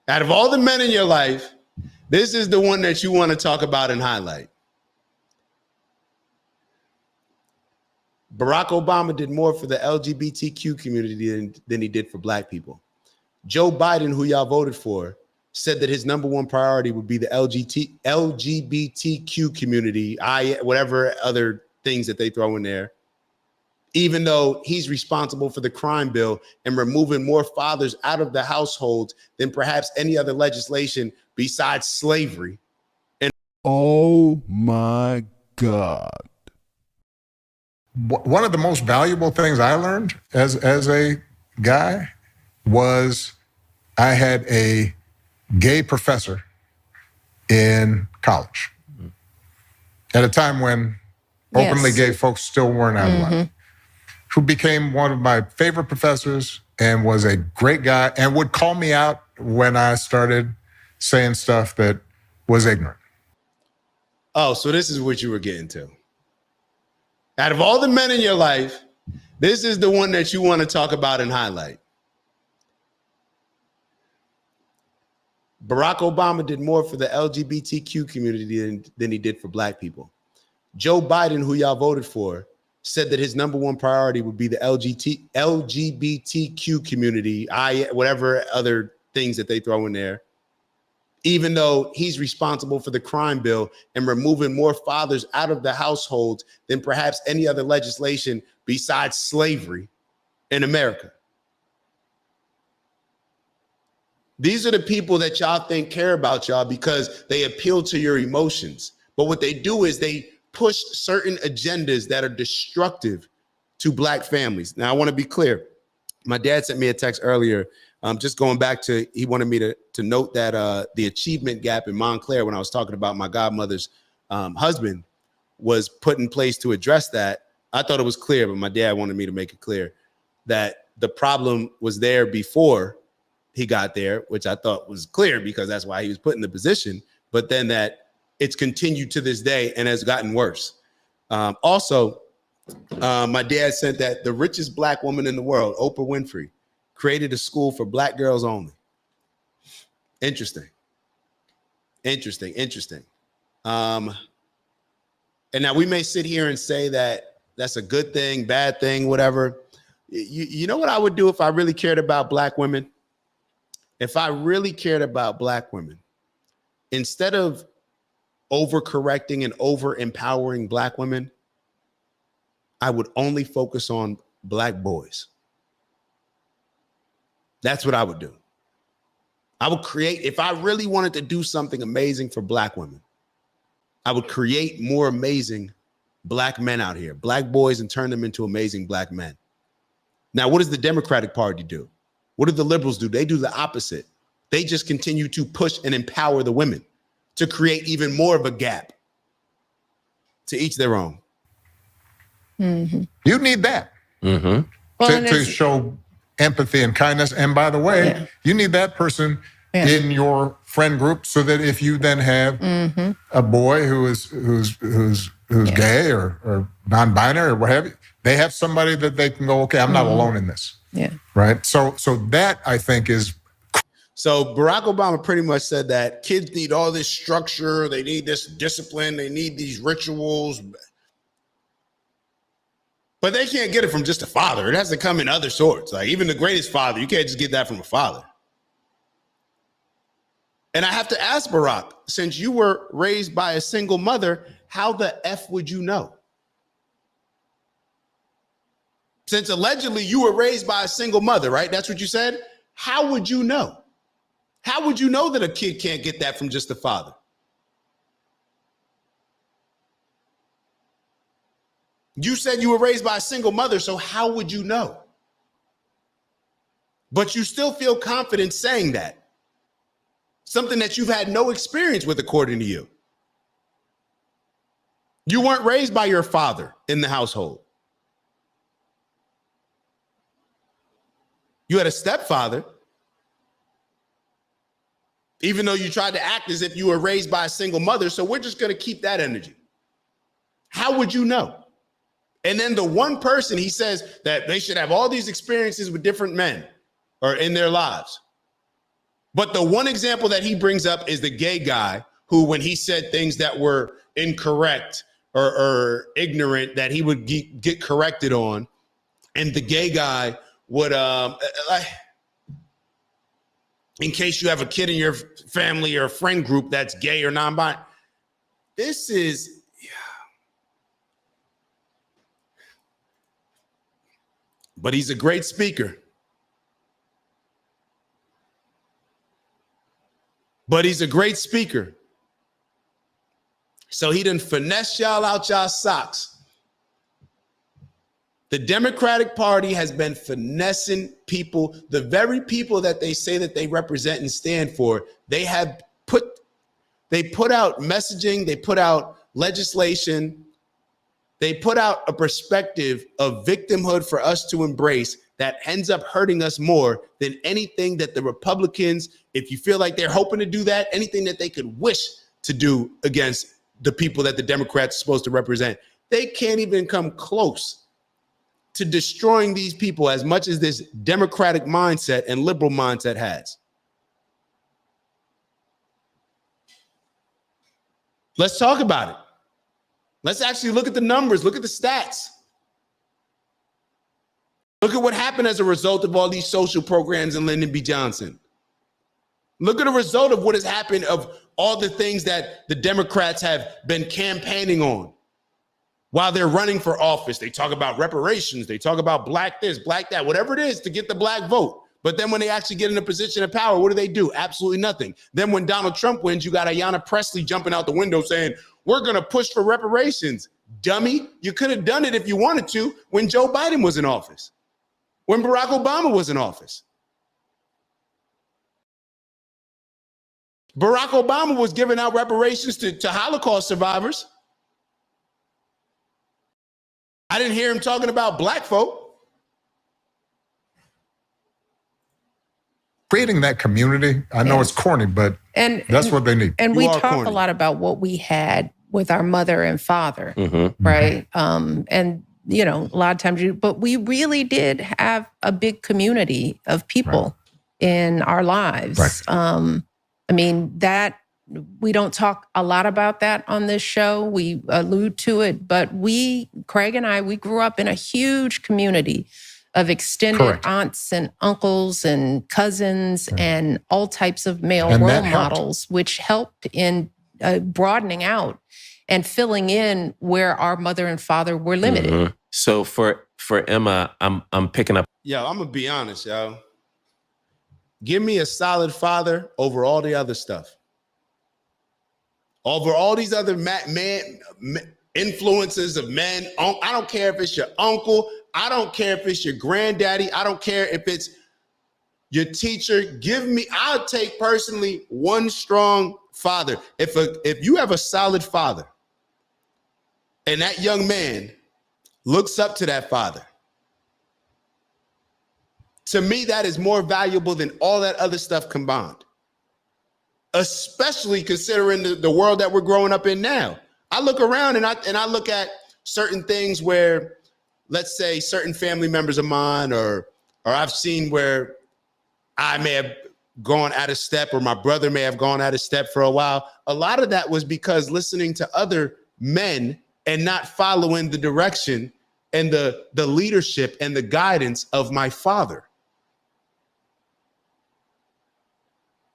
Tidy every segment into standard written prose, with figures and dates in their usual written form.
Out of all the men in your life, this is the one that you want to talk about and highlight. Barack Obama did more for the LGBTQ community than he did for black people. Joe Biden, who y'all voted for, said that his number one priority would be the LGBTQ community, whatever other things that they throw in there, even though he's responsible for the crime bill and removing more fathers out of the household than perhaps any other legislation besides slavery. And oh my God. One of the most valuable things I learned as a guy was I had a gay professor in college at a time when openly gay folks still weren't out of line, who became one of my favorite professors and was a great guy and would call me out when I started saying stuff that was ignorant. Oh, so this is what you were getting to. Out of all the men in your life, this is the one that you want to talk about and highlight. Barack Obama did more for the LGBTQ community than he did for black people. Joe Biden, who y'all voted for, said that his number one priority would be the LGBTQ community, whatever other things that they throw in there, even though he's responsible for the crime bill and removing more fathers out of the household than perhaps any other legislation besides slavery in America. These are the people that y'all think care about y'all because they appeal to your emotions. But what they do is they push certain agendas that are destructive to black families. Now, I want to be clear. My dad sent me a text earlier, just going back to, he wanted me to note that the achievement gap in Montclair, when I was talking about my godmother's husband, was put in place to address that. I thought it was clear, but my dad wanted me to make it clear that the problem was there before he got there, which I thought was clear because that's why he was put in the position, but then that it's continued to this day and has gotten worse. Also, my dad said that the richest black woman in the world, Oprah Winfrey, created a school for black girls only. Interesting. And now we may sit here and say that that's a good thing, bad thing, whatever. You know what I would do if I really cared about black women? If I really cared about black women, instead of overcorrecting and over empowering black women, I would only focus on black boys. That's what I would do. I would create, if I really wanted to do something amazing for black women, I would create more amazing black men out here, black boys, and turn them into amazing black men. Now, what does the Democratic Party do? What do the liberals do? They do the opposite. They just continue to push and empower the women to create even more of a gap. To each their own. You need that Well, to show empathy and kindness. And by the way, you need that person in your friend group so that if you then have a boy who's gay or non-binary or what have you, they have somebody that they can go, okay, I'm not alone in this. Yeah. Right. So that I think is. So Barack Obama pretty much said that kids need all this structure. They need this discipline. They need these rituals. But they can't get it from just a father. It has to come in other sorts. Like even the greatest father, you can't just get that from a father. And I have to ask Barack, since you were raised by a single mother, how the F would you know? Since allegedly you were raised by a single mother, right? That's what you said. How would you know? How would you know that a kid can't get that from just a father? You said you were raised by a single mother, so how would you know? But you still feel confident saying that. Something that you've had no experience with, according to you. You weren't raised by your father in the household. You had a stepfather, even though you tried to act as if you were raised by a single mother. So we're just going to keep that energy. How would you know? And then the one person, he says that they should have all these experiences with different men or in their lives. But the one example that he brings up is the gay guy who, when he said things that were incorrect or ignorant, that he would get corrected on. And the gay guy would, in case you have a kid in your family or friend group that's gay or non-binary, this is, but he's a great speaker. So he done finesse y'all out y'all socks. The Democratic Party has been finessing people, the very people that they say that they represent and stand for. They put out messaging, they put out legislation, they put out a perspective of victimhood for us to embrace that ends up hurting us more than anything that the Republicans, if you feel like they're hoping to do that, anything that they could wish to do against the people that the Democrats are supposed to represent. They can't even come close to destroying these people as much as this Democratic mindset and liberal mindset has. Let's talk about it. Let's actually look at the numbers, look at the stats. Look at what happened as a result of all these social programs in Lyndon B. Johnson. Look at the result of what has happened of all the things that the Democrats have been campaigning on while they're running for office. They talk about reparations. They talk about black this, black that, whatever it is to get the black vote. But then when they actually get in a position of power, what do? Absolutely nothing. Then when Donald Trump wins, you got Ayanna Pressley jumping out the window saying, we're going to push for reparations. Dummy, you could have done it if you wanted to when Joe Biden was in office, when Barack Obama was in office. Barack Obama was giving out reparations to Holocaust survivors. I didn't hear him talking about black folk. Creating that community, I know it's corny, but that's what they need. And we talk a lot about what we had with our mother and father, right? And, you know, a lot of times, but we really did have a big community of people in our lives. Right. I mean, that we don't talk a lot about that on this show. We allude to it, but Craig and I, we grew up in a huge community of extended aunts and uncles and cousins and all types of male role models, which helped in broadening out and filling in where our mother and father were limited. So for Emma, I'm picking up. Yo, I'm gonna be honest, yo. Give me a solid father over all the other stuff. Over all these other influences of men. I don't care if it's your uncle. I don't care if it's your granddaddy. I don't care if it's your teacher. I'll take personally one strong father. If you have a solid father and that young man looks up to that father, to me, that is more valuable than all that other stuff combined, especially considering the world that we're growing up in now. I look around and I look at certain things where, let's say, certain family members of mine, or I've seen where I may have gone out of step, or my brother may have gone out of step for a while. A lot of that was because listening to other men and not following the direction and the leadership and the guidance of my father.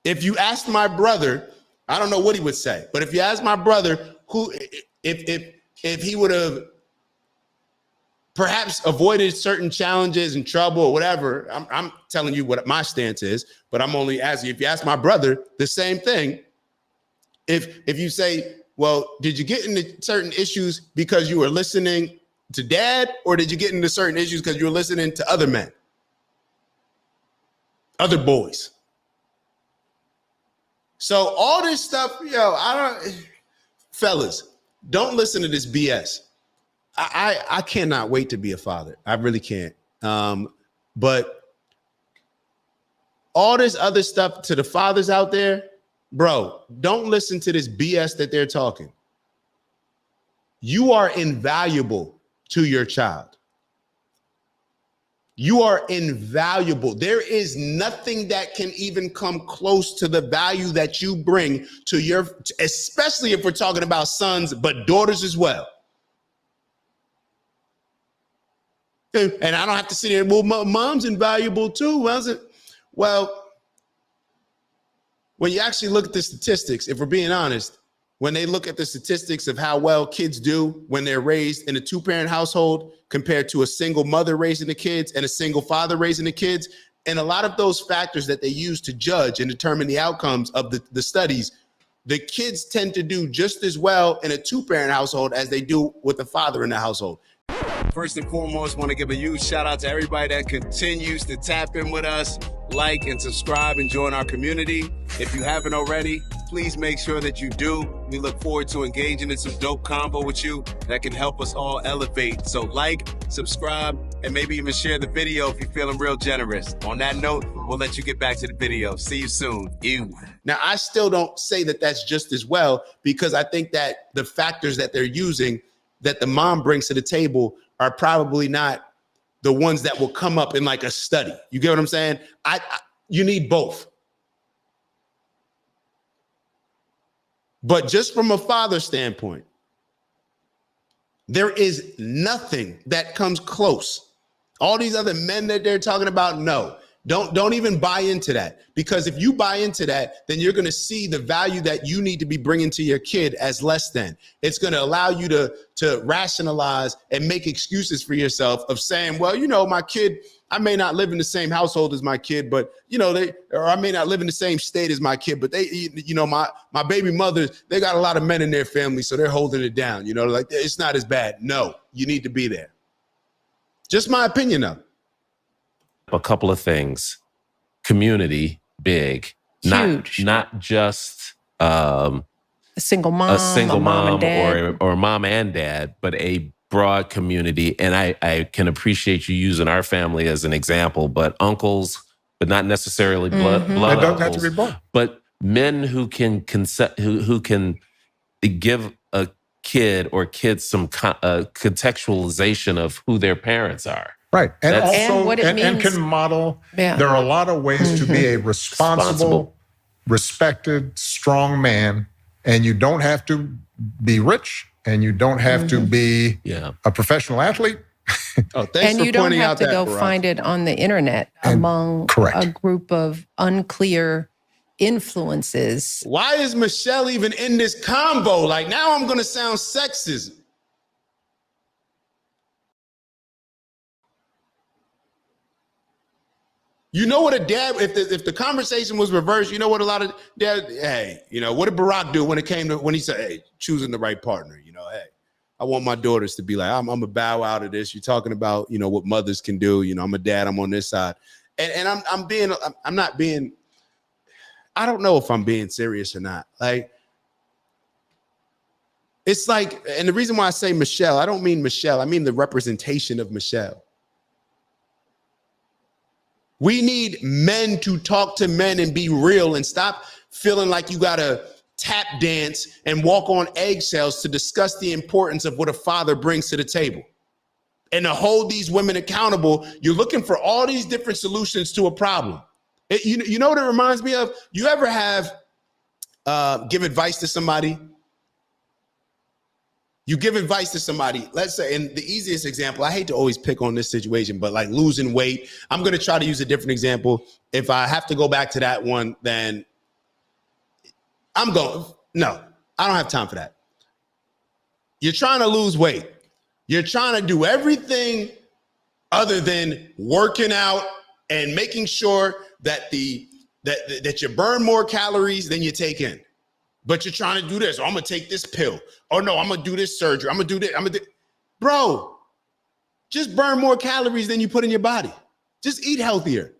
If you asked my brother, I don't know what he would say, but if you ask my brother who, if he would have perhaps avoided certain challenges and trouble or whatever, I'm telling you what my stance is, but I'm only asking. If you ask my brother the same thing, if you say, well, did you get into certain issues because you were listening to dad, or did you get into certain issues because you were listening to other men, other boys? So all this stuff, fellas, don't listen to this BS. I cannot wait to be a father. I really can't. But all this other stuff to the fathers out there, bro, don't listen to this BS that they're talking. You are invaluable to your child. You are invaluable. There is nothing that can even come close to the value that you bring to your, especially if we're talking about sons, but daughters as well. And I don't have to sit there, well, mom's invaluable too, wasn't? Well, when you actually look at the statistics, if we're being honest, when they look at the statistics of how well kids do when they're raised in a two-parent household compared to a single mother raising the kids and a single father raising the kids, and a lot of those factors that they use to judge and determine the outcomes of the studies, the kids tend to do just as well in a two-parent household as they do with a father in the household. First and foremost, want to give a huge shout out to everybody that continues to tap in with us, like and subscribe and join our community. If you haven't already, please make sure that you do. We look forward to engaging in some dope combo with you that can help us all elevate. So like, subscribe, and maybe even share the video if you're feeling real generous. On that note, we'll let you get back to the video. See you soon. Now, I still don't say that that's just as well, because I think that the factors that they're using that the mom brings to the table are probably not the ones that will come up in like a study. You get what I'm saying? You need both. But just from a father standpoint, there is nothing that comes close. All these other men that they're talking about, no. Don't even buy into that, because if you buy into that, then you're going to see the value that you need to be bringing to your kid as less than. It's going to allow you to rationalize and make excuses for yourself of saying, well, you know, my kid, I may not live in the same household as my kid, but you know, or I may not live in the same state as my kid, but they, you know, my baby mothers, they got a lot of men in their family, so they're holding it down. You know, like it's not as bad. No, you need to be there. Just my opinion, though. A couple of things. Community, big. Huge. Not just a single mom, a mom and dad. or mom and dad, but a broad community. And I can appreciate you using our family as an example, but uncles, but not necessarily blood It doesn't uncles, have to be both. but men who can who can give a kid or kids some contextualization of who their parents are. Right. And also, what it and means. can model. Yeah. There are a lot of ways to be a responsible, respected, strong man. And you don't have to be rich, and you don't have to be a professional athlete. Oh, thanks And for you don't pointing have out to that, go Barack. find it on the internet among a group of unclear influences. Why is Michelle even in this combo? Like, now I'm going to sound sexist. You know what a dad, if the conversation was reversed, you know what a lot of dad, hey, you know, what did Barack do when he said, hey, choosing the right partner? You know, hey, I want my daughters to be like, I'm a bow out of this. You're talking about, you know, what mothers can do. You know, I'm a dad, I'm on this side. And I'm not being, I don't know if I'm being serious or not. Like, it's like, and the reason why I say Michelle, I don't mean Michelle, I mean the representation of Michelle. We need men to talk to men and be real and stop feeling like you got to tap dance and walk on eggshells to discuss the importance of what a father brings to the table. And to hold these women accountable, you're looking for all these different solutions to a problem. You know what it reminds me of? You ever have give advice to somebody? You give advice to somebody, let's say, and the easiest example, I hate to always pick on this situation, but like losing weight, I'm going to try to use a different example. If I have to go back to that one, then no, I don't have time for that. You're trying to lose weight. You're trying to do everything other than working out and making sure that that you burn more calories than you take in. But you're trying to do this. Oh, I'm going to take this pill. Oh, no, I'm going to do this surgery. I'm going to do this. Bro, just burn more calories than you put in your body. Just eat healthier.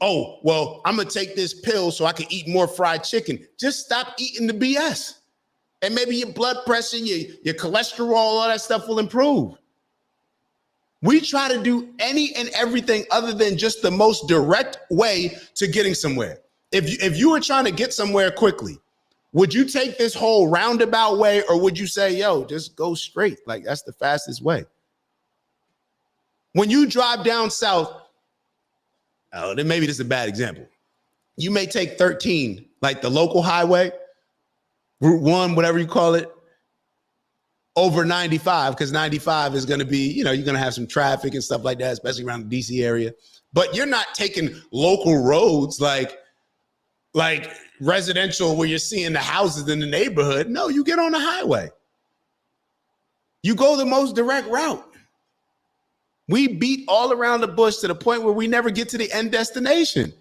Oh, well, I'm going to take this pill so I can eat more fried chicken. Just stop eating the BS. And maybe your blood pressure, your cholesterol, all that stuff will improve. We try to do any and everything other than just the most direct way to getting somewhere. If you were trying to get somewhere quickly, would you take this whole roundabout way, or would you say, yo, just go straight? Like, that's the fastest way. When you drive down south, then maybe this is a bad example. You may take 13, like the local highway, Route 1, whatever you call it, over 95, because 95 is going to be, you're going to have some traffic and stuff like that, especially around the DC area. But you're not taking local roads like residential where you're seeing the houses in the neighborhood. No, you get on the highway. You go the most direct route. We beat all around the bush to the point where we never get to the end destination.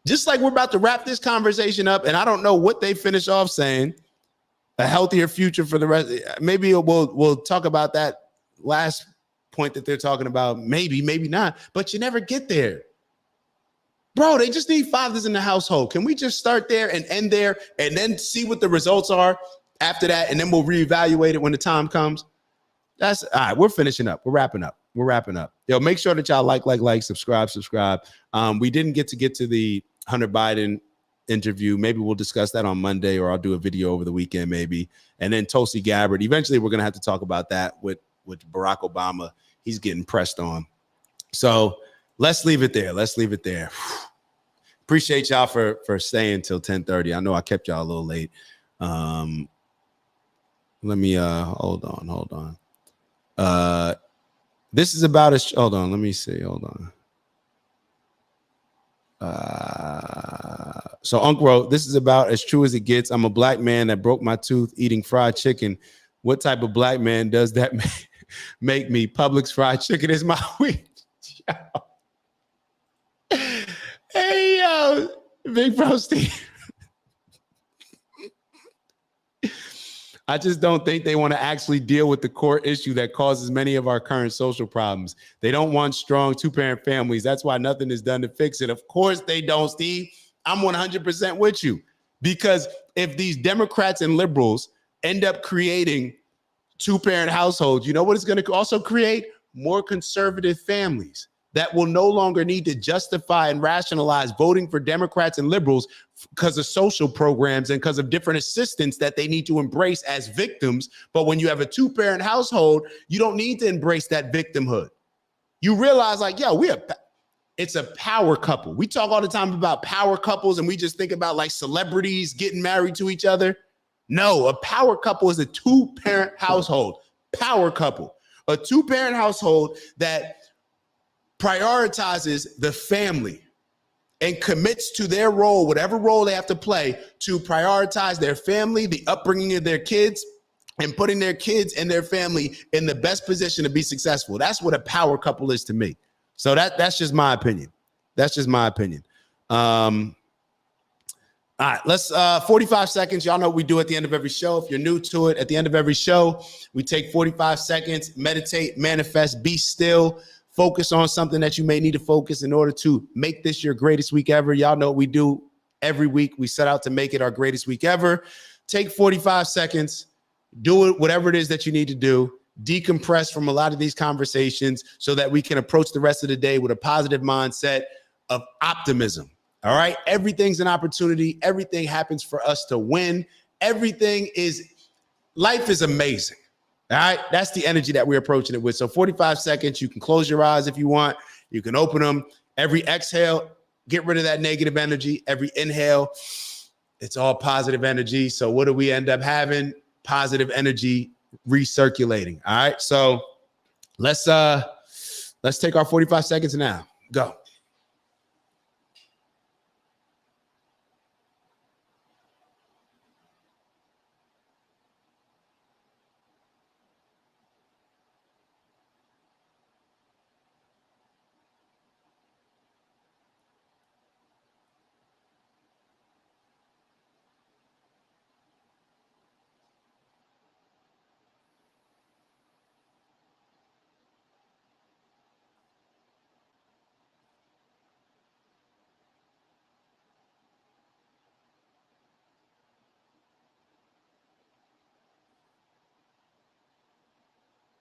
Just like we're about to wrap this conversation up, and I don't know what they finish off saying, a healthier future for the rest. Maybe we'll talk about that last point that they're talking about. Maybe not, but you never get there. Bro, they just need fathers in the household. Can we just start there and end there and then see what the results are after that, and then we'll reevaluate it when the time comes? That's all right. We're finishing up. We're wrapping up. Yo, make sure that y'all like, subscribe. We didn't get to the Hunter Biden interview. Maybe we'll discuss that on Monday, or I'll do a video over the weekend maybe. And then Tulsi Gabbard. Eventually, we're going to have to talk about that with Barack Obama. He's getting pressed on. So let's leave it there. Appreciate y'all for staying till 10:30. I know I kept y'all a little late. Let me hold on. This is about as hold on. Let me see. Hold on. So Unc wrote, this is about as true as it gets. I'm a black man that broke my tooth eating fried chicken. What type of black man does that make me? Publix fried chicken is my week. Hey, yo, Big Bro Steve. I just don't think they want to actually deal with the core issue that causes many of our current social problems. They don't want strong two-parent families. That's why nothing is done to fix it. Of course they don't, Steve. I'm 100% with you. Because if these Democrats and liberals end up creating two-parent households, you know what it's going to also create? More conservative families that will no longer need to justify and rationalize voting for Democrats and liberals because of social programs and because of different assistance that they need to embrace as victims. But when you have a two-parent household, you don't need to embrace that victimhood. You realize like, yo, it's a power couple. We talk all the time about power couples and we just think about like celebrities getting married to each other. No, a power couple is a two-parent household. Power couple. A two-parent household that prioritizes the family and commits to their role, whatever role they have to play, to prioritize their family, the upbringing of their kids, and putting their kids and their family in the best position to be successful. That's what a power couple is to me. So that's just my opinion. All right, let's 45 seconds. Y'all know what we do at the end of every show. If you're new to it, at the end of every show, we take 45 seconds, meditate, manifest, be still. Focus on something that you may need to focus in order to make this your greatest week ever. Y'all know what we do every week. We set out to make it our greatest week ever. Take 45 seconds, do it, whatever it is that you need to do. Decompress from a lot of these conversations so that we can approach the rest of the day with a positive mindset of optimism. All right. Everything's an opportunity. Everything happens for us to win. Life is amazing. All right, that's the energy that we're approaching it with. So 45 seconds, you can close your eyes if you want. You can open them. Every exhale, get rid of that negative energy. Every inhale, it's all positive energy. So what do we end up having? Positive energy recirculating. All right, so let's take our 45 seconds now. Go.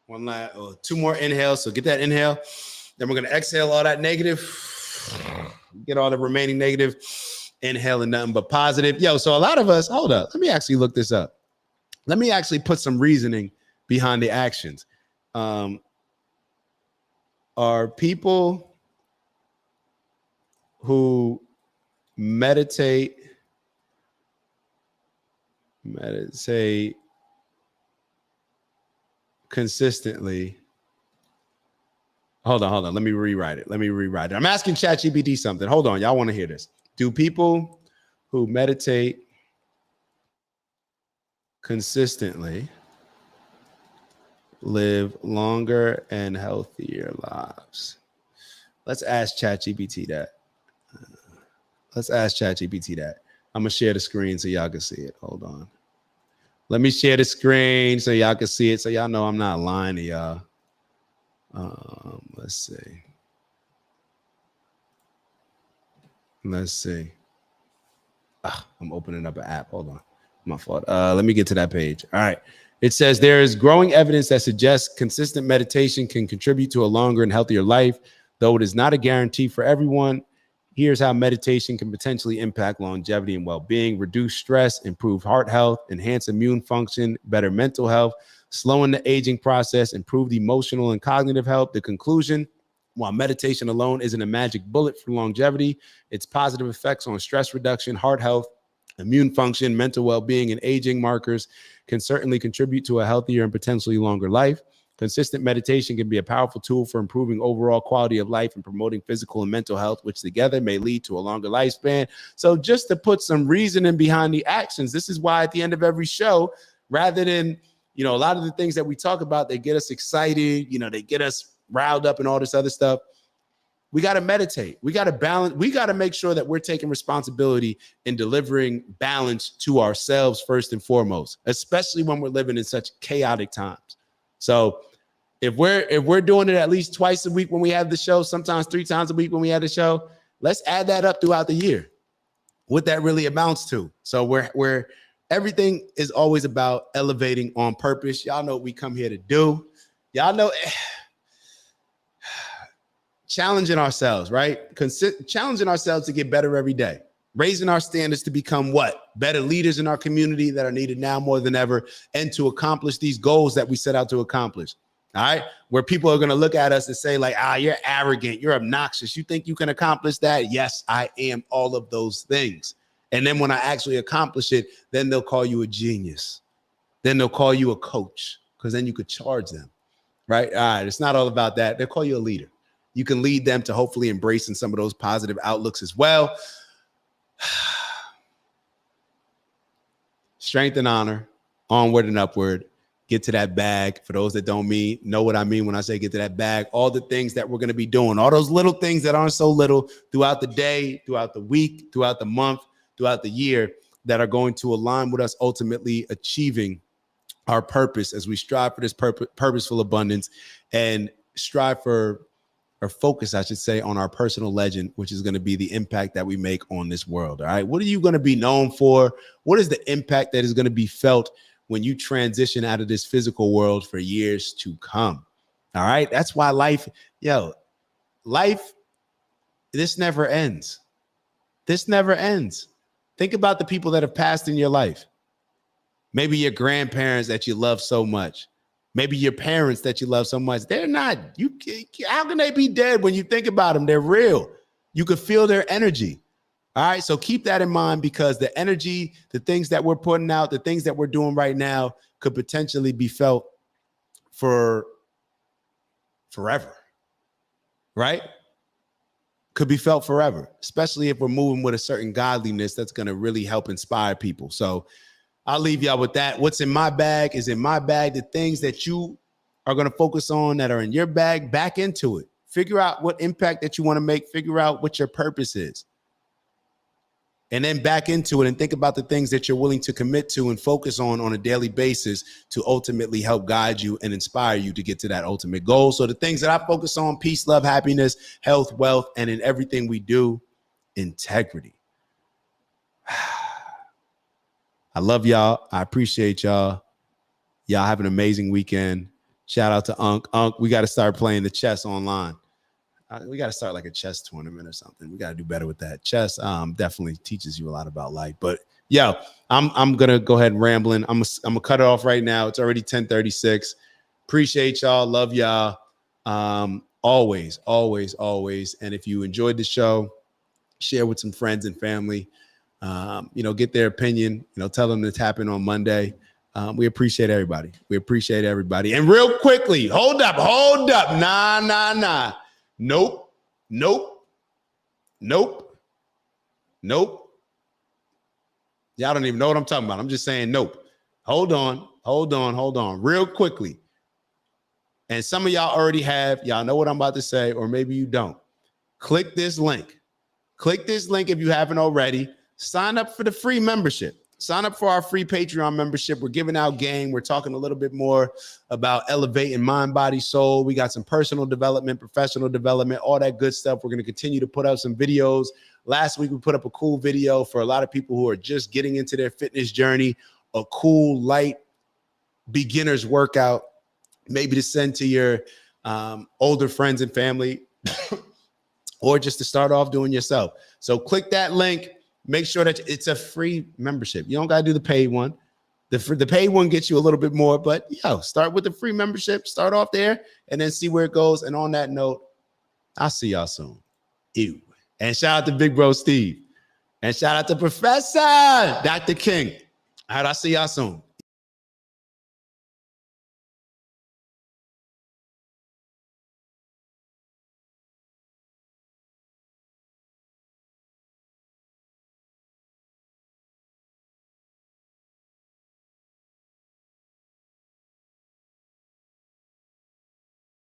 One last, two more inhales. So get that inhale. Then we're going to exhale all that negative. Get all the remaining negative. Inhale and nothing but positive. Yo, so a lot of us, hold up. Let me actually look this up. Let me actually put some reasoning behind the actions. are people who meditate consistently. Hold on. Let me rewrite it. I'm asking ChatGPT something. Hold on. Y'all want to hear this. Do people who meditate consistently live longer and healthier lives? Let's ask ChatGPT that. I'm going to share the screen so y'all can see it. Hold on. Let me share the screen so y'all can see it, so y'all know I'm not lying to y'all. Let's see. I'm opening up an app. Hold on. My fault. Let me get to that page. All right. It says there is growing evidence that suggests consistent meditation can contribute to a longer and healthier life, though it is not a guarantee for everyone. Here's how meditation can potentially impact longevity and well-being: reduce stress, improve heart health, enhance immune function, better mental health, slowing the aging process, improve emotional and cognitive health. The conclusion: while meditation alone isn't a magic bullet for longevity, its positive effects on stress reduction, heart health, immune function, mental well-being, and aging markers can certainly contribute to a healthier and potentially longer life. Consistent meditation can be a powerful tool for improving overall quality of life and promoting physical and mental health, which together may lead to a longer lifespan. So just to put some reasoning behind the actions, this is why at the end of every show, rather than, a lot of the things that we talk about, they get us excited, they get us riled up and all this other stuff. We got to meditate. We got to balance. We got to make sure that we're taking responsibility in delivering balance to ourselves first and foremost, especially when we're living in such chaotic times. So if we're doing it at least twice a week when we have the show, sometimes 3 times a week when we have the show, let's add that up throughout the year. What that really amounts to. So we're everything is always about elevating on purpose. Y'all know what we come here to do. Y'all know challenging ourselves, right? Challenging ourselves to get better every day. Raising our standards to become what? Better leaders in our community that are needed now more than ever, and to accomplish these goals that we set out to accomplish. All right. Where people are going to look at us and say like, you're arrogant, you're obnoxious. You think you can accomplish that? Yes, I am all of those things. And then when I actually accomplish it, then they'll call you a genius. Then they'll call you a coach, because then you could charge them. Right. All right. It's not all about that. They'll call you a leader. You can lead them to hopefully embracing some of those positive outlooks as well. Strength and honor, onward and upward. Get to that bag. For those that don't know what I mean when I say get to that bag, all the things that we're going to be doing, all those little things that aren't so little throughout the day, throughout the week, throughout the month, throughout the year, that are going to align with us ultimately achieving our purpose as we strive for this purposeful abundance and strive for, or focus, I should say, on our personal legend, which is going to be the impact that we make on this world. All right. What are you going to be known for? What is the impact that is going to be felt when you transition out of this physical world for years to come? All right. That's why life, this never ends. This never ends. Think about the people that have passed in your life. Maybe your grandparents that you love so much. Maybe your parents that you love so much. They're not, how can they be dead when you think about them? They're real. You could feel their energy. All right. So keep that in mind, because the energy, the things that we're putting out, the things that we're doing right now could potentially be felt for forever. Right? Could be felt forever, especially if we're moving with a certain godliness that's going to really help inspire people. So I'll leave y'all with that. What's in my bag is in my bag. The things that you are going to focus on that are in your bag, back into it. Figure out what impact that you want to make. Figure out what your purpose is. And then back into it and think about the things that you're willing to commit to and focus on a daily basis to ultimately help guide you and inspire you to get to that ultimate goal. So the things that I focus on: peace, love, happiness, health, wealth, and in everything we do, integrity. I love y'all. I appreciate y'all. Y'all have an amazing weekend. Shout out to Unc. Unc, we got to start playing the chess online. We got to start like a chess tournament or something. We got to do better with that. Chess definitely teaches you a lot about life. But I'm gonna go ahead and rambling. I'm gonna cut it off right now. It's already 10:36. Appreciate y'all. Love y'all. Always, always, always. And if you enjoyed the show, share with some friends and family. Get their opinion. Tell them to tap in on Monday. We appreciate everybody. We appreciate everybody. And real quickly, hold up. Nah. Nope. Y'all don't even know what I'm talking about. I'm just saying nope. Hold on. Real quickly. And some of y'all already have. Y'all know what I'm about to say, or maybe you don't. Click this link. If you haven't already. Sign up for the free membership. Sign up for our free Patreon membership. We're giving out game. We're talking a little bit more about elevating mind, body, soul. We got some personal development, professional development, all that good stuff. We're going to continue to put out some videos. Last week, we put up a cool video for a lot of people who are just getting into their fitness journey, a cool, light beginner's workout, maybe to send to your older friends and family, or just to start off doing yourself. So click that link. Make sure that it's a free membership. You don't got to do the paid one. The paid one gets you a little bit more, but start with the free membership. Start off there and then see where it goes. And on that note, I'll see y'all soon. Ew. And shout out to Big Bro Steve. And shout out to Professor Dr. King. All right, I'll see y'all soon.